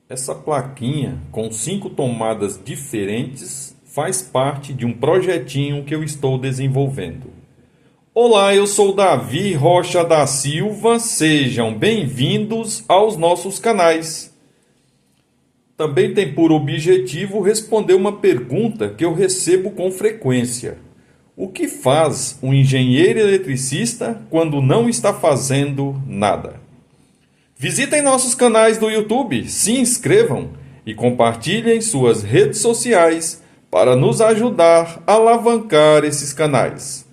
Essa plaquinha com 5 tomadas diferentes faz parte de um projetinho que eu estou desenvolvendo. Olá, eu sou Davi Rocha da Silva, sejam bem-vindos aos nossos canais. Também tem por objetivo responder uma pergunta que eu recebo com frequência. O que faz um engenheiro eletricista quando não está fazendo nada? Visitem nossos canais do YouTube, se inscrevam e compartilhem suas redes sociais para nos ajudar a alavancar esses canais.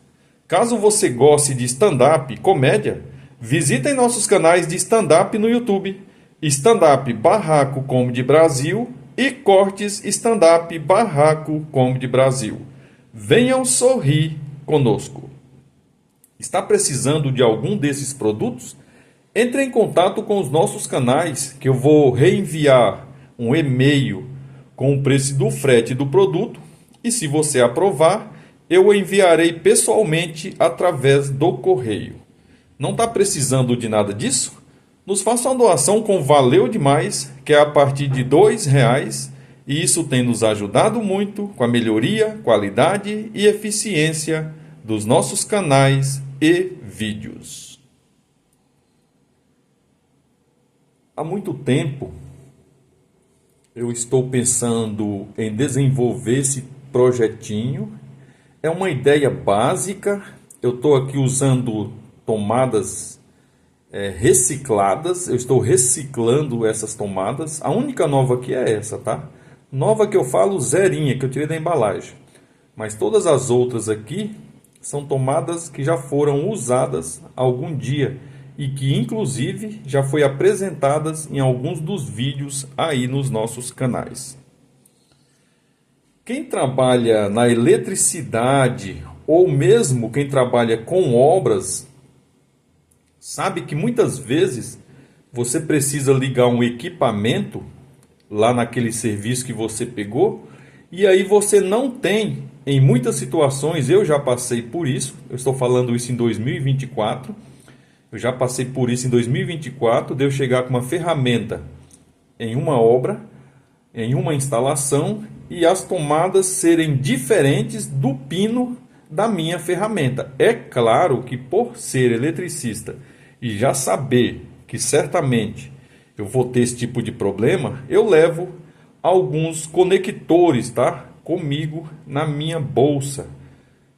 Caso você goste de stand-up e comédia, visitem nossos canais de stand-up no YouTube, Stand-up Barraco Comedy Brasil e Cortes Stand-up Barraco Comedy Brasil. Venham sorrir conosco. Está precisando de algum desses produtos? Entre em contato com os nossos canais que eu vou reenviar um e-mail com o preço do frete do produto e, se você aprovar, eu o enviarei pessoalmente através do correio. Não está precisando de nada disso? Nos faça uma doação com Valeu Demais, que é a partir de R$2, e isso tem nos ajudado muito com a melhoria, qualidade e eficiência dos nossos canais e vídeos. Há muito tempo eu estou pensando em desenvolver esse projetinho. É uma ideia básica. Eu estou aqui usando tomadas recicladas. Eu estou reciclando essas tomadas. A única nova aqui é essa, tá? Nova que eu falo, zerinha, que eu tirei da embalagem. Mas todas as outras aqui são tomadas que já foram usadas algum dia e que inclusive já foi apresentadas em alguns dos vídeos aí nos nossos canais. Quem trabalha na eletricidade ou mesmo quem trabalha com obras sabe que muitas vezes você precisa ligar um equipamento lá naquele serviço que você pegou e aí você não tem, em muitas situações, eu já passei por isso, eu estou falando isso em 2024, eu já passei por isso em 2024, de eu chegar com uma ferramenta em uma obra, em uma instalação, e as tomadas serem diferentes do pino da minha ferramenta. É claro que por ser eletricista e já saber que certamente eu vou ter esse tipo de problema, eu levo alguns conectores, tá? Comigo na minha bolsa.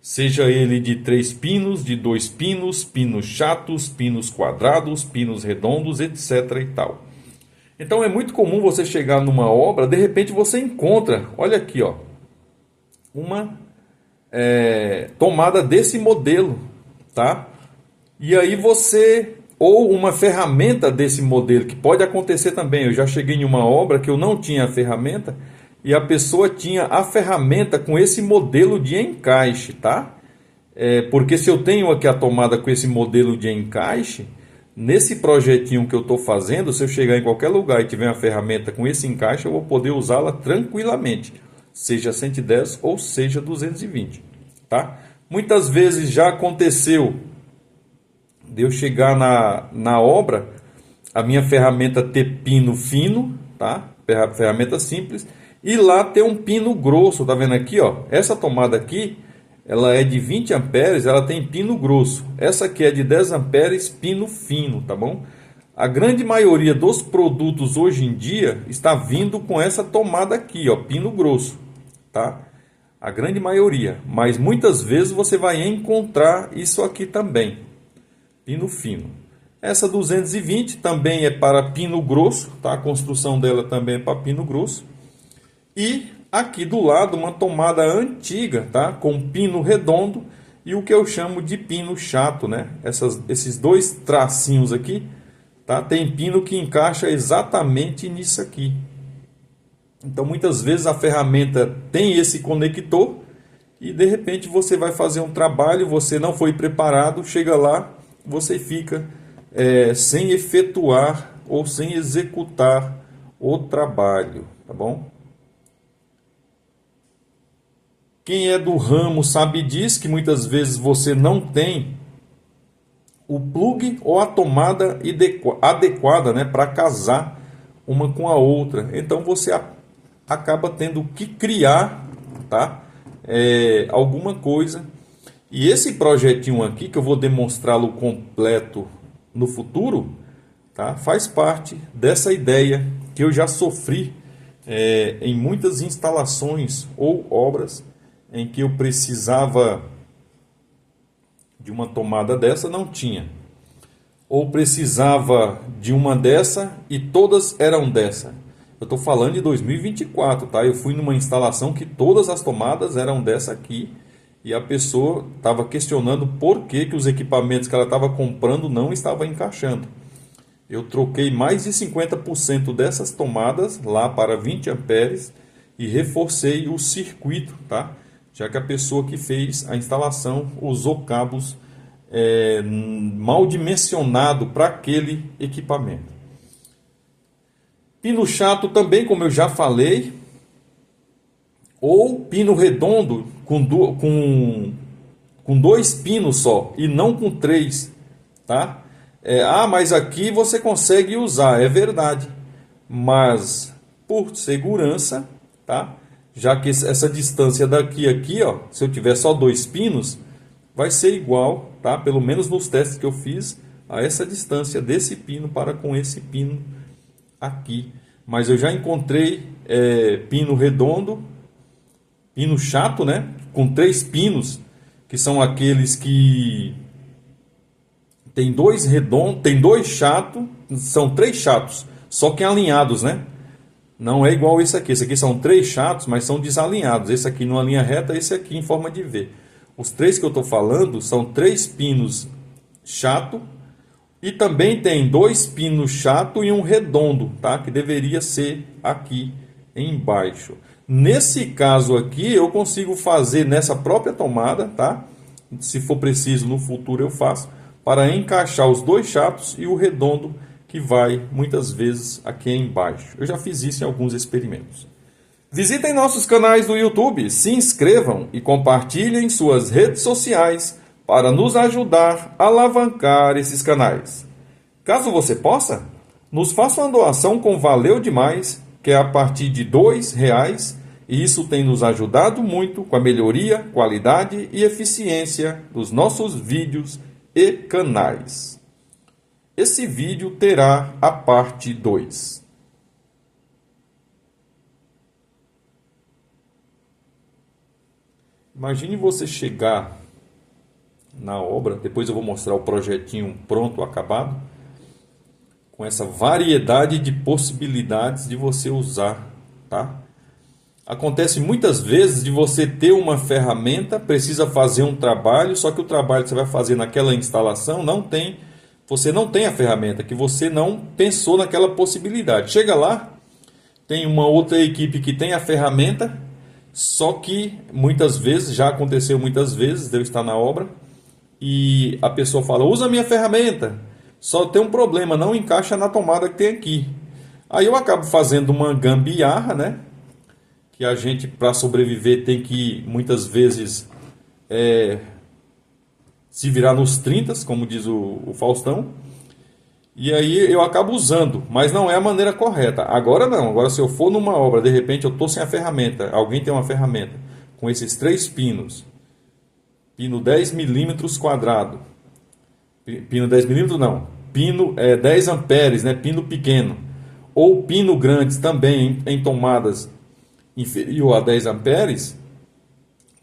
Seja ele de 3 pinos, de 2 pinos, pinos chatos, pinos quadrados, pinos redondos, etc. e tal. Então é muito comum você chegar numa obra, de repente você encontra, olha aqui, ó, uma tomada desse modelo, tá? E aí você, ou uma ferramenta desse modelo, que pode acontecer também. Eu já cheguei em uma obra que eu não tinha a ferramenta, e a pessoa tinha a ferramenta com esse modelo de encaixe, tá? Porque se eu tenho aqui a tomada com esse modelo de encaixe, nesse projetinho que eu estou fazendo, se eu chegar em qualquer lugar e tiver uma ferramenta com esse encaixe, eu vou poder usá-la tranquilamente, seja 110 ou seja 220, tá? Muitas vezes já aconteceu de eu chegar na obra, a minha ferramenta ter pino fino, tá? Ferramenta simples, e lá tem um pino grosso, tá vendo aqui, ó? Essa tomada aqui, ela é de 20 amperes, ela tem pino grosso. Essa aqui é de 10 amperes, pino fino, tá bom? A grande maioria dos produtos hoje em dia está vindo com essa tomada aqui, ó, pino grosso, tá? A grande maioria, mas muitas vezes você vai encontrar isso aqui também, pino fino. Essa 220 também é para pino grosso, tá? A construção dela também é para pino grosso. E aqui do lado uma tomada antiga, tá? Com pino redondo e o que eu chamo de pino chato, né? Esses dois tracinhos aqui, tá? Tem pino que encaixa exatamente nisso aqui. Então muitas vezes a ferramenta tem esse conector e de repente você vai fazer um trabalho, você não foi preparado, chega lá, você fica sem efetuar ou sem executar o trabalho, tá bom? Quem é do ramo sabe disso, que muitas vezes você não tem o plug ou a tomada adequada, né, para casar uma com a outra. Então você acaba tendo que criar, tá? Alguma coisa. E esse projetinho aqui, que eu vou demonstrá-lo completo no futuro, tá? Faz parte dessa ideia que eu já sofri em muitas instalações ou obras em que eu precisava de uma tomada dessa, não tinha. Ou precisava de uma dessa e todas eram dessa. Eu estou falando de 2024, tá? Eu fui numa instalação que todas as tomadas eram dessa aqui e a pessoa estava questionando por que os equipamentos que ela estava comprando não estavam encaixando. Eu troquei mais de 50% dessas tomadas lá para 20 amperes e reforcei o circuito, tá? Já que a pessoa que fez a instalação usou cabos mal dimensionado para aquele equipamento. Pino chato também, como eu já falei, ou pino redondo com dois pinos só e não com três, tá? Mas aqui você consegue usar, é verdade, mas por segurança, tá? Já que essa distância daqui a aqui, ó, se eu tiver só dois pinos, vai ser igual, tá? Pelo menos nos testes que eu fiz, a essa distância desse pino para com esse pino aqui. Mas eu já encontrei pino redondo, pino chato, né? Com três pinos, que são aqueles que tem dois redondos, tem dois chatos, são três chatos, só que alinhados, né? Não é igual esse aqui. Esse aqui são três chatos, mas são desalinhados. Esse aqui numa linha reta, esse aqui em forma de V. Os três que eu estou falando são três pinos chato e também tem dois pinos chato e um redondo, tá? Que deveria ser aqui embaixo. Nesse caso aqui, eu consigo fazer nessa própria tomada, tá? Se for preciso, no futuro eu faço, para encaixar os dois chatos e o redondo que vai muitas vezes aqui embaixo. Eu já fiz isso em alguns experimentos. Visitem nossos canais do YouTube, se inscrevam e compartilhem suas redes sociais para nos ajudar a alavancar esses canais. Caso você possa, nos faça uma doação com Valeu Demais, que é a partir de R$2, e isso tem nos ajudado muito com a melhoria, qualidade e eficiência dos nossos vídeos e canais. Esse vídeo terá a parte 2. Imagine você chegar na obra, depois eu vou mostrar o projetinho pronto, acabado, com essa variedade de possibilidades de você usar, tá? Acontece muitas vezes de você ter uma ferramenta, precisa fazer um trabalho, só que o trabalho que você vai fazer naquela instalação você não tem a ferramenta, que você não pensou naquela possibilidade. Chega lá, tem uma outra equipe que tem a ferramenta, só que muitas vezes, já aconteceu muitas vezes, de eu estar na obra, e a pessoa fala, usa a minha ferramenta, só tem um problema, não encaixa na tomada que tem aqui. Aí eu acabo fazendo uma gambiarra, né? Que a gente, para sobreviver, tem que muitas vezes se virar nos 30, como diz o Faustão. E aí eu acabo usando, mas não é a maneira correta. Agora não, agora se eu for numa obra, de repente eu estou sem a ferramenta, alguém tem uma ferramenta com esses três pinos, pino 10 milímetros quadrado, pino 10 milímetros não, pino 10 amperes, né, pino pequeno, ou pino grandes também em tomadas inferior a 10 amperes,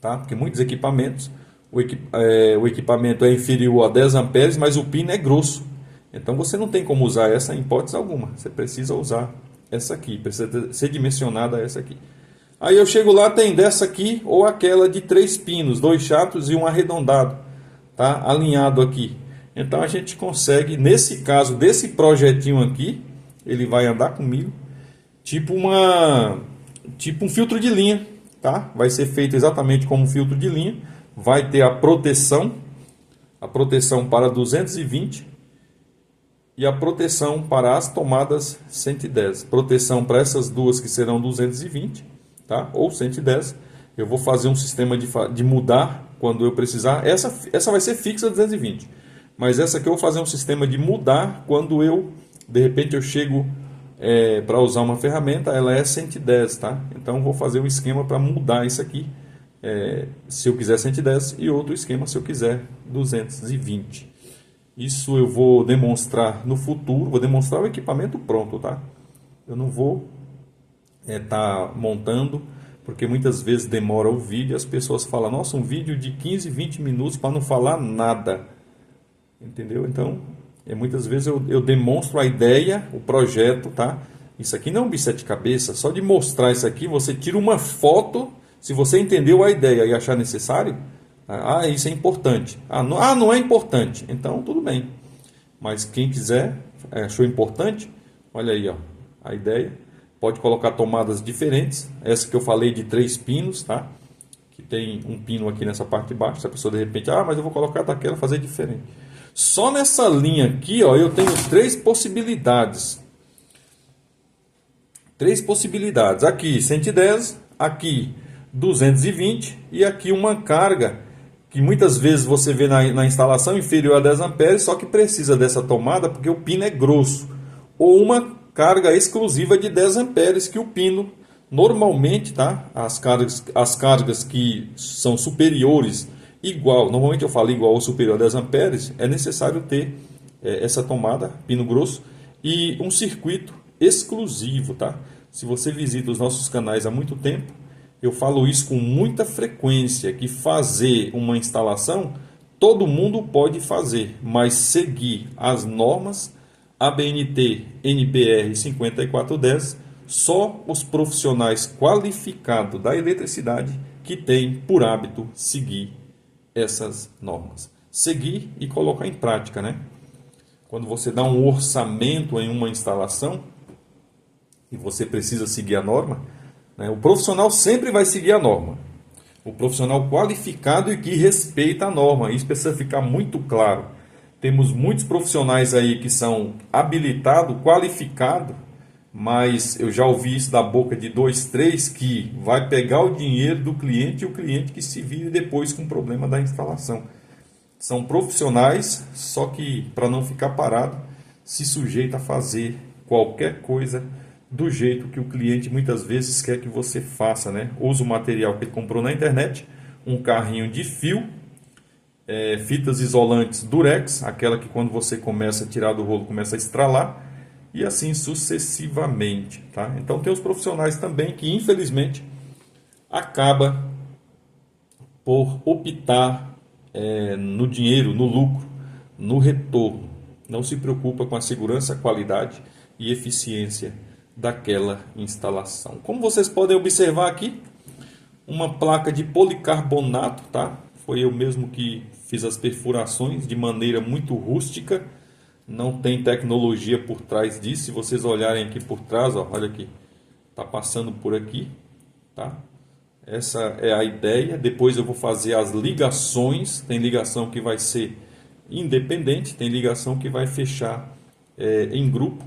tá? Porque muitos equipamentos, o equipamento é inferior a 10 amperes, mas o pino é grosso. Então você não tem como usar essa em hipótese alguma. Você precisa usar essa aqui, precisa ser dimensionada essa aqui. Aí eu chego lá, tem dessa aqui ou aquela de três pinos, dois chatos e um arredondado, tá? Alinhado aqui. Então a gente consegue, nesse caso desse projetinho aqui, ele vai andar comigo, tipo um filtro de linha, tá? Vai ser feito exatamente como um filtro de linha. Vai ter a proteção para 220 e a proteção para as tomadas 110. Proteção para essas duas que serão 220, tá? Ou 110. Eu vou fazer um sistema de mudar quando eu precisar. Essa vai ser fixa 220. Mas essa aqui eu vou fazer um sistema de mudar quando de repente eu chego para usar uma ferramenta, ela é 110, tá? Então vou fazer um esquema para mudar isso aqui, se eu quiser 110, e outro esquema se eu quiser 220. Isso eu vou demonstrar no futuro, vou demonstrar o equipamento pronto, tá? Eu não vou tá montando, porque muitas vezes demora o vídeo e as pessoas falam, nossa, um vídeo de 15, 20 minutos para não falar nada. Entendeu? Então, muitas vezes eu demonstro a ideia, o projeto, tá? Isso aqui não é um bicho de sete cabeças, só de mostrar isso aqui, você tira uma foto, se você entendeu a ideia e achar necessário, isso é importante. Não é importante, então tudo bem. Mas quem quiser, achou importante, olha aí, ó, a ideia. Pode colocar tomadas diferentes, essa que eu falei de 3 pinos, tá? Que tem um pino aqui nessa parte de baixo, se a pessoa de repente, mas eu vou colocar daquela, fazer diferente. Só nessa linha aqui, ó, eu tenho 3 possibilidades. 3 possibilidades. Aqui 110, aqui 220 e aqui uma carga que muitas vezes você vê na instalação inferior a 10 amperes, só que precisa dessa tomada porque o pino é grosso. Ou uma carga exclusiva de 10 amperes que o pino normalmente, tá? As cargas que são superiores normalmente eu falo igual ou superior a 10 amperes, é necessário ter essa tomada, pino grosso, e um circuito exclusivo, tá? Se você visita os nossos canais há muito tempo, eu falo isso com muita frequência, que fazer uma instalação, todo mundo pode fazer, mas seguir as normas ABNT NBR 5410, só os profissionais qualificados da eletricidade que têm por hábito seguir essas normas. Seguir e colocar em prática, né? Quando você dá um orçamento em uma instalação e você precisa seguir a norma, né? O profissional sempre vai seguir a norma. O profissional qualificado e que respeita a norma. Isso precisa ficar muito claro. Temos muitos profissionais aí que são habilitados, qualificados, mas eu já ouvi isso da boca de 2, 3 que vai pegar o dinheiro do cliente e o cliente que se vire depois com o problema da instalação. São profissionais, só que para não ficar parado, se sujeita a fazer qualquer coisa do jeito que o cliente muitas vezes quer que você faça, né? Usa o material que ele comprou na internet, um carrinho de fio, fitas isolantes Durex, aquela que quando você começa a tirar do rolo começa a estralar, e assim sucessivamente, tá? Então tem os profissionais também que infelizmente acaba por optar no dinheiro, no lucro, no retorno. Não se preocupa com a segurança, qualidade e eficiência daquela instalação. Como vocês podem observar aqui, uma placa de policarbonato, tá? Foi eu mesmo que fiz as perfurações de maneira muito rústica. Não tem tecnologia por trás disso. Se vocês olharem aqui por trás, ó, olha aqui, tá passando por aqui, tá? Essa é a ideia. Depois eu vou fazer as ligações. Tem ligação que vai ser independente, tem ligação que vai fechar em grupo,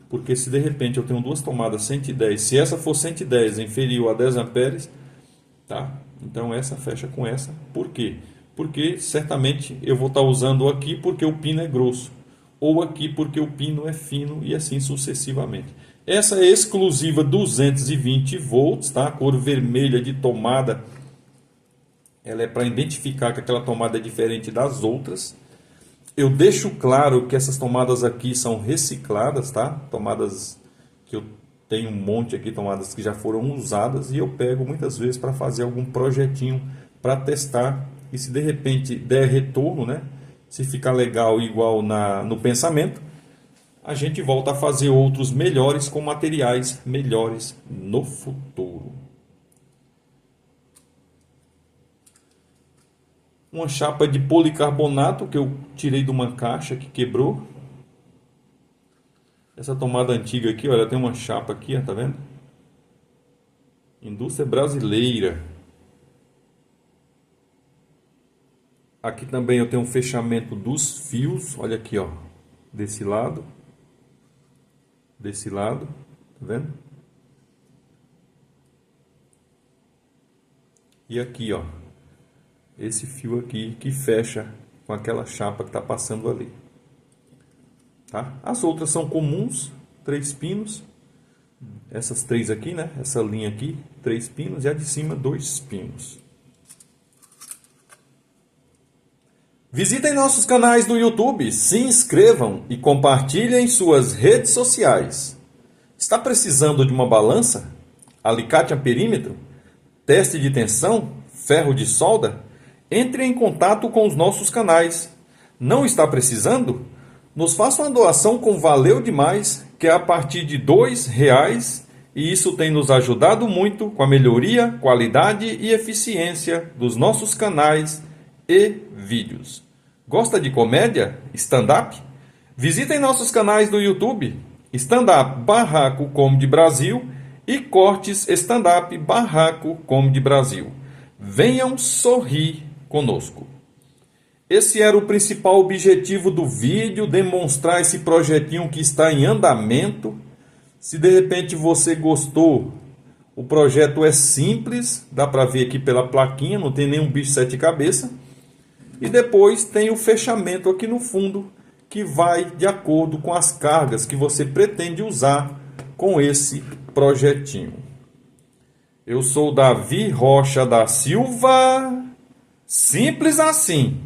porque se de repente eu tenho 2 tomadas 110, se essa for 110 inferior a 10 amperes, tá? Então essa fecha com essa. Por quê? Porque certamente eu vou estar usando aqui porque o pino é grosso, ou aqui porque o pino é fino, e assim sucessivamente. Essa é exclusiva 220 volts, tá? A cor vermelha de tomada, ela é para identificar que aquela tomada é diferente das outras. Eu deixo claro que essas tomadas aqui são recicladas, tá? Tomadas que eu tenho um monte aqui, tomadas que já foram usadas, e eu pego muitas vezes para fazer algum projetinho para testar, e se de repente der retorno, né? Se ficar legal igual no pensamento, a gente volta a fazer outros melhores com materiais melhores no futuro. Uma chapa de policarbonato que eu tirei de uma caixa que quebrou. Essa tomada antiga aqui, olha, tem uma chapa aqui, ó, tá vendo? Indústria brasileira. Aqui também eu tenho um fechamento dos fios, olha aqui, ó, desse lado, tá vendo? E aqui, ó, esse fio aqui que fecha com aquela chapa que está passando ali, tá? As outras são comuns, 3 pinos, Essas três aqui, né? Essa linha aqui, 3 pinos, e a de cima, 2 pinos. Visitem nossos canais do YouTube, se inscrevam e compartilhem em suas redes sociais. Está precisando de uma balança? Alicate a perímetro? Teste de tensão? Ferro de solda? Entre em contato com os nossos canais. Não está precisando? Nos faça uma doação com Valeu Demais, que é a partir de R$2, e isso tem nos ajudado muito com a melhoria, qualidade e eficiência dos nossos canais e vídeos. Gosta de comédia? Stand-up? Visitem nossos canais do YouTube, Stand-up Barraco Comedy Brasil e Cortes Stand-up Barraco Comedy Brasil. Venham sorrir conosco. Esse era o principal objetivo do vídeo, demonstrar esse projetinho que está em andamento. Se de repente você gostou, o projeto é simples, dá para ver aqui pela plaquinha, não tem nenhum bicho sete cabeças. E depois tem o fechamento aqui no fundo, que vai de acordo com as cargas que você pretende usar com esse projetinho. Eu sou Davi Rocha da Silva, simples assim.